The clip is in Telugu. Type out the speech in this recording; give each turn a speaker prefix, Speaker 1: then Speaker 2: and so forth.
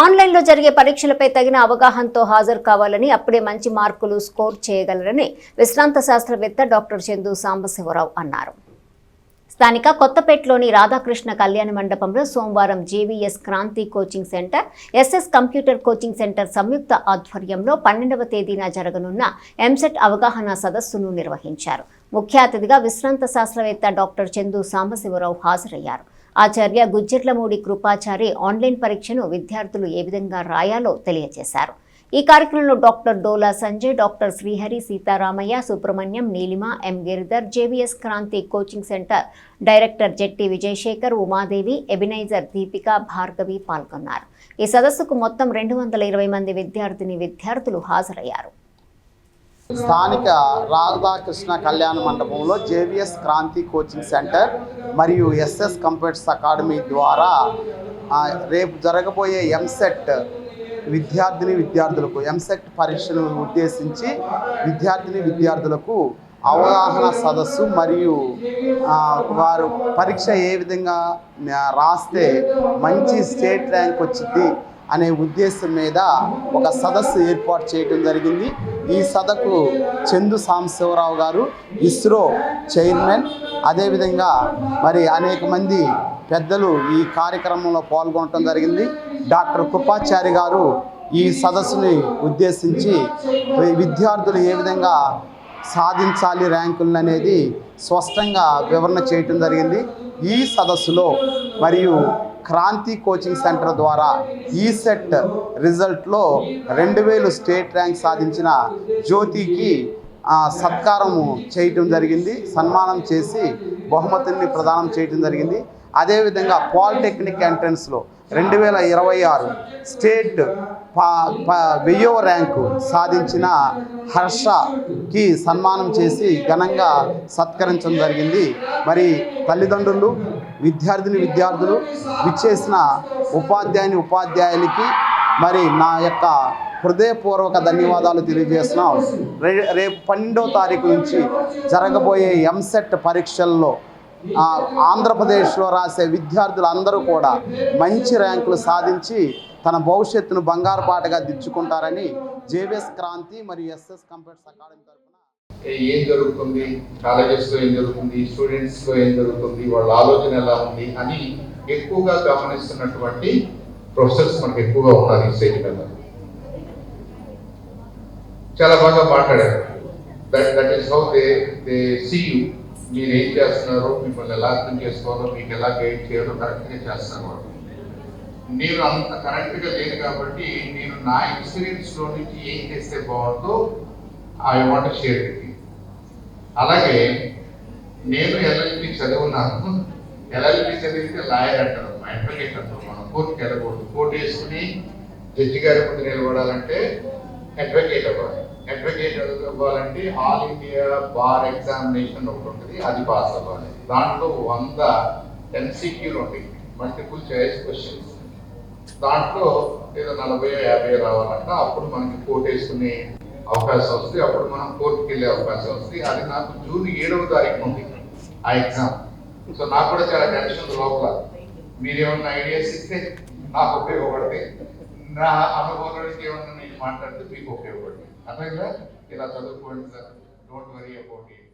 Speaker 1: ఆన్లైన్లో జరిగే పరీక్షలపై తగిన అవగాహనతో హాజరు కావాలని, అప్పుడే మంచి మార్కులు స్కోర్ చేయగలరని విశ్రాంత శాస్త్రవేత్త డాక్టర్ చందు సాంబశివరావు అన్నారు. స్థానిక కొత్తపేటలోని రాధాకృష్ణ కళ్యాణ మండపంలో సోమవారం JVS Kranti coaching centre, SS computer coaching centre సంయుక్త ఆధ్వర్యంలో 12వ తేదీన జరగనున్న ఎంసెట్ అవగాహన సదస్సును నిర్వహించారు. ముఖ్య అతిథిగా విశ్రాంత శాస్త్రవేత్త డాక్టర్ చందు సాంబశివరావు హాజరయ్యారు. ఆచార్య గుజ్జర్లమూడి కృపాచారి ఆన్లైన్ పరీక్షను విద్యార్థులు ఏ విధంగా రాయాలో తెలియజేశారు. ఈ కార్యక్రమంలో doctor Dola Sanjay, doctor Srihari, Seetharamaiah, Subrahmanyam, Neelima, M Giridhar, JVS Kranti coaching centre director Jetti Vijayasekhar, Umadevi, Ebenezer Deepika, Bhargavi పాల్గొన్నారు. ఈ సదస్సుకు మొత్తం 220 మంది విద్యార్థులు హాజరయ్యారు.
Speaker 2: స్థానిక రాధాకృష్ణ కళ్యాణ మండపంలో జేవీఎస్ క్రాంతి కోచింగ్ సెంటర్ మరియు ఎస్ఎస్ కంప్యూటర్స్ అకాడమీ ద్వారా రేపు జరగబోయే ఎంసెట్ విద్యార్థులకు ఎంసెట్ పరీక్షను ఉద్దేశించి విద్యార్థులకు అవగాహన సదస్సు మరియు వారు పరీక్ష ఏ విధంగా రాస్తే మంచి స్టేట్ ర్యాంక్ వచ్చింది అనే ఉద్దేశం మీద ఒక సదస్సు ఏర్పాటు చేయడం జరిగింది. ఈ సదకు చందు సాంబశివరావు గారు, ఇస్రో చైర్మన్, అదేవిధంగా మరి అనేక మంది పెద్దలు ఈ కార్యక్రమంలో పాల్గొనడం జరిగింది. డాక్టర్ కృపాచారి గారు ఈ సదస్సుని ఉద్దేశించి విద్యార్థులు ఏ విధంగా సాధించాలి ర్యాంకులను అనేది స్పష్టంగా వివరణ చేయటం జరిగింది. ఈ సదస్సులో మరియు క్రాంతి కోచింగ్ సెంటర్ ద్వారా ఈసెట్ రిజల్ట్లో 2000 స్టేట్ ర్యాంక్ సాధించిన జ్యోతికి సత్కారం చేయటం జరిగింది. సన్మానం చేసి బహుమతుల్ని ప్రదానం చేయటం జరిగింది. అదేవిధంగా పాలిటెక్నిక్ ఎంట్రన్స్లో 2026 స్టేట్ 1000వ ర్యాంకు సాధించిన హర్షకి సన్మానం చేసి ఘనంగా సత్కరించడం జరిగింది. మరి తల్లిదండ్రులు, విద్యార్థులు విచ్చేసిన ఉపాధ్యాయులకి మరి నా యొక్క హృదయపూర్వక ధన్యవాదాలు తెలియజేస్తున్నాం. రేపు 12వ తారీఖు నుంచి జరగబోయే ఎంసెట్ పరీక్షల్లో ఆంధ్రప్రదేశ్లో రాసే విద్యార్థులందరూ కూడా మంచి ర్యాంకులు సాధించి తన భవిష్యత్తును బంగారు పాటగా దిద్దుకుంటారని జేవీఎస్ క్రాంతి మరియు ఎస్ఎస్ కంప్యూటర్స్ అకాడమీ తరఫున
Speaker 3: ఏం జరుగుతుంది, కాలేజెస్లో ఏం జరుగుతుంది, స్టూడెంట్స్లో ఏం జరుగుతుంది, వాళ్ళ ఆలోచన ఎలా ఉంది అని ఎక్కువగా గమనిస్తున్నటువంటి ప్రొఫెసర్స్ మనకు ఎక్కువగా ఉన్నారు ఈ స్టేజ్ మీద. చాలా బాగా మాట్లాడారు. That is how they see you. మీరు ఏం చేస్తున్నారో, మిమ్మల్ని ఎలా అర్థం చేసుకోవాలో, మీకు ఎలా గైడ్ చేయాలో కరెక్ట్గా చేస్తున్నారు. నేను అంత కరెక్ట్గా లేదు కాబట్టి నేను నా ఎక్స్పీరియన్స్లో నుంచి ఏం చేస్తే బాగుంటుందో I want to share with you. అలాగే నేను ఎల్ఎల్బి చదువున్నాను. ఎల్ఎల్బి చదివితే లాయర్ అంటారు, అడ్వకేట్ అంటారు. మనం కోర్టుకి వెళ్ళకూడదు. కోర్టు వేసుకుని జడ్జి గారి ముందు నిలబడాలంటే అడ్వకేట్ అవ్వాలి. అడ్వకేట్ అవ్వాలంటే ఆల్ ఇండియా బార్ ఎగ్జామినేషన్ ఒకటి ఉంటుంది, అది పాస్ అవ్వాలి. దాంట్లో 100 MCQలు ఉంటాయి, మల్టిపుల్ చాయిస్ క్వశ్చన్స్. దాంట్లో ఏదో 40-50 రావాలంట. అప్పుడు మనకి కోర్టు వేసుకునే అవకాశం వస్తుంది, అప్పుడు మనం కోర్టుకి వెళ్ళే అవకాశం వస్తుంది. అది నాకు జూన్ 7వ తారీఖు ఉంది ఆ ఎగ్జామ్. సో నాకు కూడా చాలా టెన్షన్ ఉంది లోపల. మీరేమన్నా ఐడియాస్ ఇస్తే నాకు ఉపయోగపడతాయి, నా అనుభవం నుంచి ఏమన్నా నేను మాట్లాడితే మీకు ఉపయోగపడుతుంది. అర్థంగా ఇలా చదువుకోండి sir, don't worry about it.